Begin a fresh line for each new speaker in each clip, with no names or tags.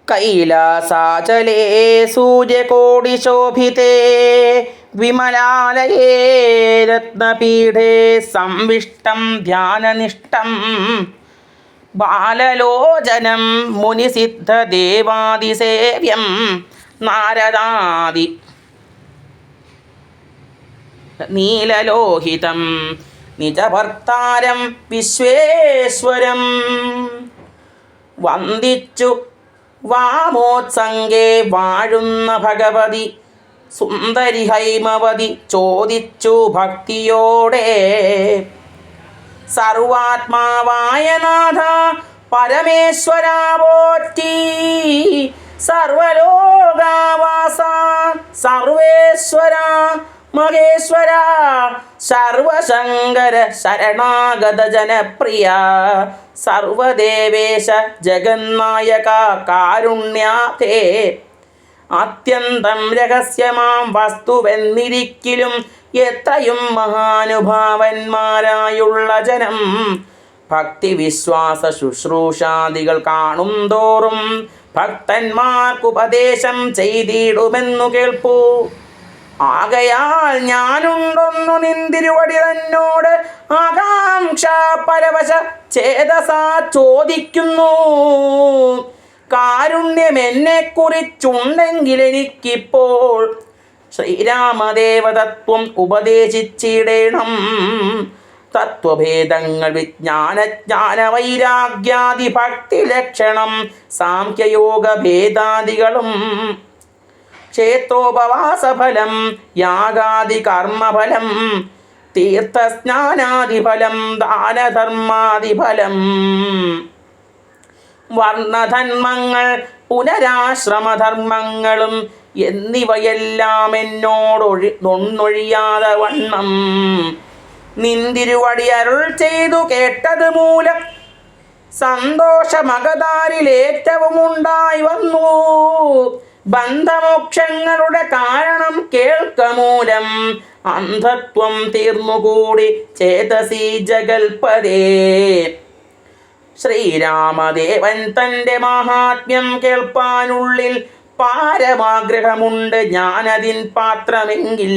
കൈലാസാചലേ സൂര്യകോടിശോഭിതേ വിമലാലയേ രത്നപീഠേ സംവിഷ്ടം ധ്യാനനിഷ്ടം ബാലലോചനം മുനിസിദ്ധദേവാദിസേവ്യം നാരദാദി നീലലോഹിതം നിജഭർത്താരം വിശ്വേശ്വരം വന്ദിച്ചു വാമോത്സംഗേ വാഴുന്ന ഭഗവതി സുന്ദരി ഹൈമവതി ചോദിച്ചു ഭക്തിയോടെ സർവാത്മാവായ നാഥ പരമേശ്വര പോറ്റി സർവലോകാവാസ സർവേശ്വര മഹേശ്വര സർവശങ്കര ശരണാഗത ജനപ്രിയ സർവദേവേശ ജഗന്നായക കാരുണ്യാതേ അത്യന്തം രഹസ്യമാം വസ്തുവെന്നിരിക്കിലും എത്രയും മഹാനുഭാവന്മാരായുള്ള ജനം ഭക്തിവിശ്വാസ ശുശ്രൂഷാദികൾ കാണും തോറും ഭക്തന്മാർക്കുപദേശം ചെയ്തിടുമെന്നു കേൾപ്പൂ. ആകയാൽ ഞാനുണ്ടൊന്നു നിന്തിരുവടി തന്നോട് ആകാംക്ഷ പരവശ ചേതസാ ചോദിക്കുന്നു. കാരുണ്യമെന്നെക്കുറിച്ചുണ്ടെങ്കിൽ എനിക്കിപ്പോൾ ശ്രീരാമദേവതത്വം ഉപദേശിച്ചിടേണം. തത്വഭേദങ്ങൾ വിജ്ഞാനജ്ഞാന വൈരാഗ്യാദി ഭക്തി ലക്ഷണം സാംഖ്യയോഗ ഭേദാദികളും ക്ഷേത്രോപവാസഫലം യാഗാദി കർമ്മഫലം തീർത്ഥസ്നാനാദിഫലം ദാനധർമാദിഫലം വർണ്ണധർമ്മങ്ങൾ പുനരാശ്രമധർമ്മങ്ങളും എന്നിവയെല്ലാം എന്നോടൊഴിയാതെ വണ്ണം നിന്തിരുവടി അരുൾ ചെയ്തു കേട്ടത് മൂലം സന്തോഷമകതാരിലേറ്റവും ഉണ്ടായി വന്നു. ബന്ധമോക്ഷങ്ങളുടെ കാരണം കേൾക്കമൂലം അന്ധത്വം തീർന്നുകൂടി ചേതസി ജഗൽപദേ. ശ്രീരാമദേവൻ തൻ്റെ മാഹാത്മ്യം കേൾപ്പാനുള്ളിൽ പാരമാഗ്രഹമുണ്ട് ഞാനതിൻ പാത്രമെങ്കിൽ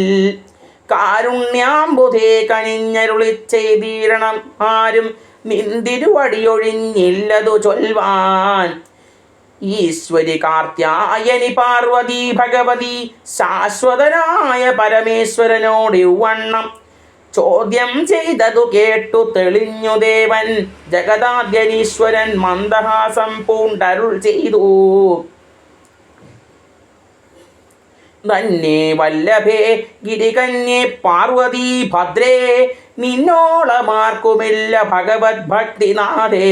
കാരുണ്യാംബുധേ കനിഞ്ഞരുളി ചെയ്തീരണം ആരും നിന്തിരുവടിയൊഴിഞ്ഞില്ലതു ചൊൽവാൻ. ഈശ്വരി കാർത്യായനി പാർവതി ഭഗവതി ശാശ്വതനായ പരമേശ്വരനോട് ഇവണ്ണം ചോദ്യം ചെയ്തതു കേട്ടു തെളിഞ്ഞു ദേവൻ. ജഗദാദ്യനീശ്വരൻ മന്ദഹാസം പൂണ്ടരുൾ ചെയ്തു. തന്നെ വല്ലഭേ ഗിരികന്യേ പാർവതി ഭദ്രേ നിന്നോളമാർക്കുമില്ല ഭഗവത് ഭക്തിനാഥേ.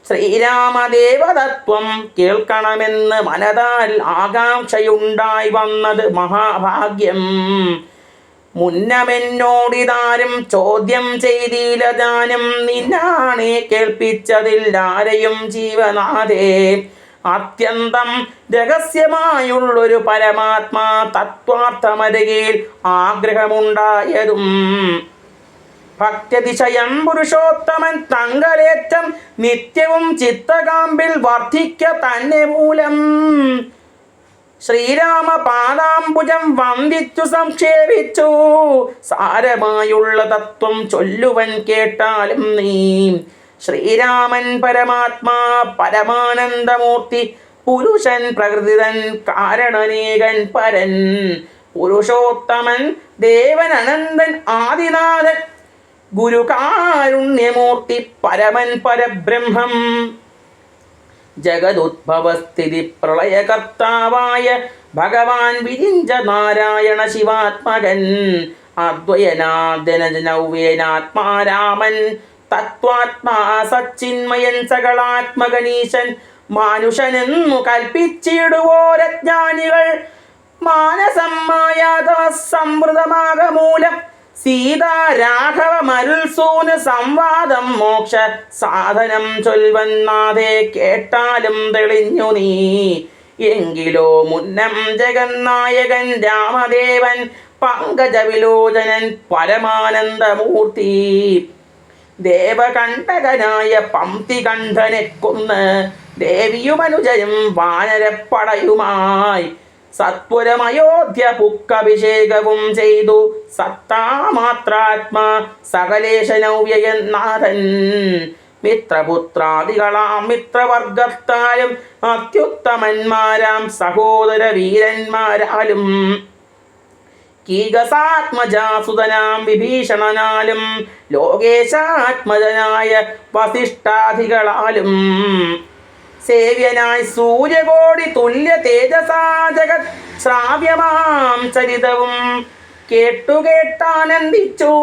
ശ്രീരാമദേവതത്വം കേൾക്കണമെന്ന് മനതാൽ ആകാംക്ഷയുണ്ടായി വന്നത് മഹാഭാഗ്യം. മുന്നമെന്നോടിതാരും ചോദ്യം ചെയ്തില്ല ദാനം നിന്നാണേ കേൾപ്പിച്ചതില്ലാരെയും ജീവനാഥേ. അത്യന്തം രഹസ്യമായുള്ളൊരു പരമാത്മാ തത്വാർത്ഥമരുകയിൽ ആഗ്രഹമുണ്ടായതും ഭക്ത്യതിശയം പുരുഷോത്തമൻ തങ്കലേറ്റം നിത്യവും ചിത്തകാമ്പിൽ വർദ്ധിക്ക തന്നെ മൂലം ശ്രീരാമ പാദാംബുജം വന്ദിച്ചു സംക്ഷേപിച്ചു. സാരമായുള്ള തത്വം ചൊല്ലുവൻ കേട്ടാലും നീ. ശ്രീരാമൻ പരമാത്മാ പരമാനന്ദമൂർത്തി പുരുഷൻ പ്രകൃതിതൻ കാരണനേകൻ പരൻ പുരുഷോത്തമൻ ദേവൻ അനന്തൻ ആദിനാഥൻ ഗുരുകാരുണ്യമൂർത്തി പരമൻ പരബ്രഹ്മം ജഗതുദ്ഭവസ്ഥിതി പ്രളയകർത്താവായ ഭഗവാൻ വിരിഞ്ച നാരായണ ശിവാത്മകൻ അദ്വയനാദ്യനജനൗവേനാത്മാരാമൻ തത്വാത്മാ സച്ചിന്മയൻ സകളാത്മകനീശൻ മാനുഷനെന്നു കൽപ്പിച്ചിടുവോരജ്ഞാനികൾ മാനസം മായാതവ സംവൃതമാകമൂലം സീതാരാഘവ മരുൾസൂന് സംവാദം മോക്ഷ സാധനം ചൊൽവന്നാതെ കേട്ടാലും തെളിഞ്ഞു നീ. എങ്കിലോ മുന്നം ജഗന്നായകൻ രാമദേവൻ പങ്കജവിലോചനൻ പരമാനന്ദമൂർത്തി ദേവകണ്ഠകനായ പംക്തികണ്ഠനെ കൊന്ന് ദേവിയുമനുജരും വാനരപ്പടയുമായി സത്വരം അയോധ്യ പുക്കഭിഷേകവും ചെയ്തു. സത്താമാത്രാത്മാ സകലേശനൗവ്യയനാഥൻ മിത്രപുത്രാദികളാം മിത്രവർഗത്താലും അത്യുത്തമന്മാരാം സഹോദര വീരന്മാരാലും കീകസാത്മജാസുതനാം വിഭീഷണനാലും ലോകേശാത്മജനായ വസിഷ്ഠാദികളാലും സേവ്യനായി സൂര്യകോടി തുല്യ തേജസാ ജഗത് ശ്രാവ്യമാം ചരിതവും കേട്ടാനന്ദിച്ചു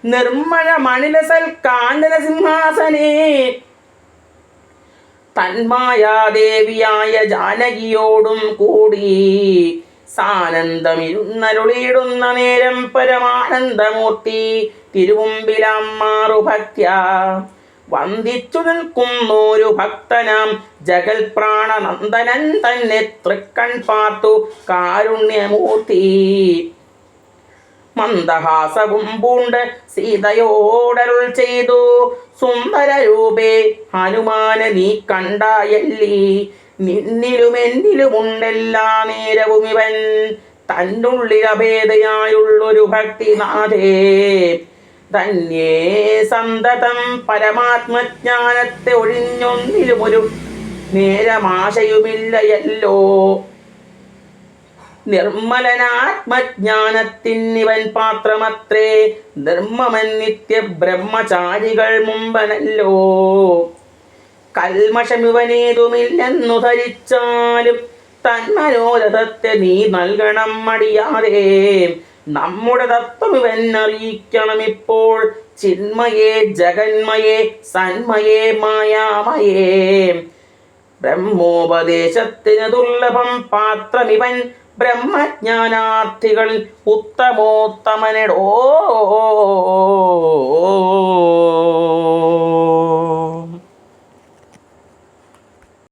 നിർമ്മല മണിലസൽ കാഞ്ചന സിംഹാസനേ. തന്മായാദേവിയായ ജാനകിയോടും കൂടി സാനന്ദമിരുന്നരുളിയിടുന്ന നേരം പരമാനന്ദമൂർത്തി തിരുമുമ്പിലമ്മാറുഭക്ത്യ വന്ദിച്ചു നിൽക്കുന്നൊരു ഭക്തനാം ജഗൽ പ്രാണനന്ദനൻ തന്നെ തൃക്കൺ പാർത്തു കാരുണ്യമൂർത്തി. മന്ദഹാസവും പൂണ്ട് സീതയോടരുൾ ചെയ്തു, സുന്ദരരൂപേ ഹനുമാന നീ കണ്ടായല്ലി, നിന്നിലും എന്നിലുമുണ്ടെല്ലാ നേരവും ഇവൻ തന്നുള്ളിലഭേദയായുള്ളൊരു ഭക്തിനാഥേ. ധന്യേ സന്തതം പരമാത്മജ്ഞാനത്തെ ഒഴിഞ്ഞൊന്നിലുമൊരു നേരമാശയുമില്ലയല്ലോ. നിർമ്മലനാത്മജ്ഞാനത്തിനിവൻ പാത്രമത്രേ, ധർമ്മമൻ നിത്യ ബ്രഹ്മചാരികൾ മുമ്പനല്ലോ. കൽമഷമിവനേതുമില്ലെന്നു ധരിച്ചാലും തന്മനോരഥത്തെ നീ നൽകണം മടിയാതെ. നമ്മുടെ തത്വം ഇവൻ അറിയിക്കണമിപ്പോൾ, ചിന്മയേ ജഗന്മയേ സന്മയേ മായാമയേ. ബ്രഹ്മോപദേശത്തിന് ദുർലഭം പാത്രമിവൻ, ബ്രഹ്മജ്ഞാനാർത്ഥികൾ ഉത്തമോത്തമനെടോ.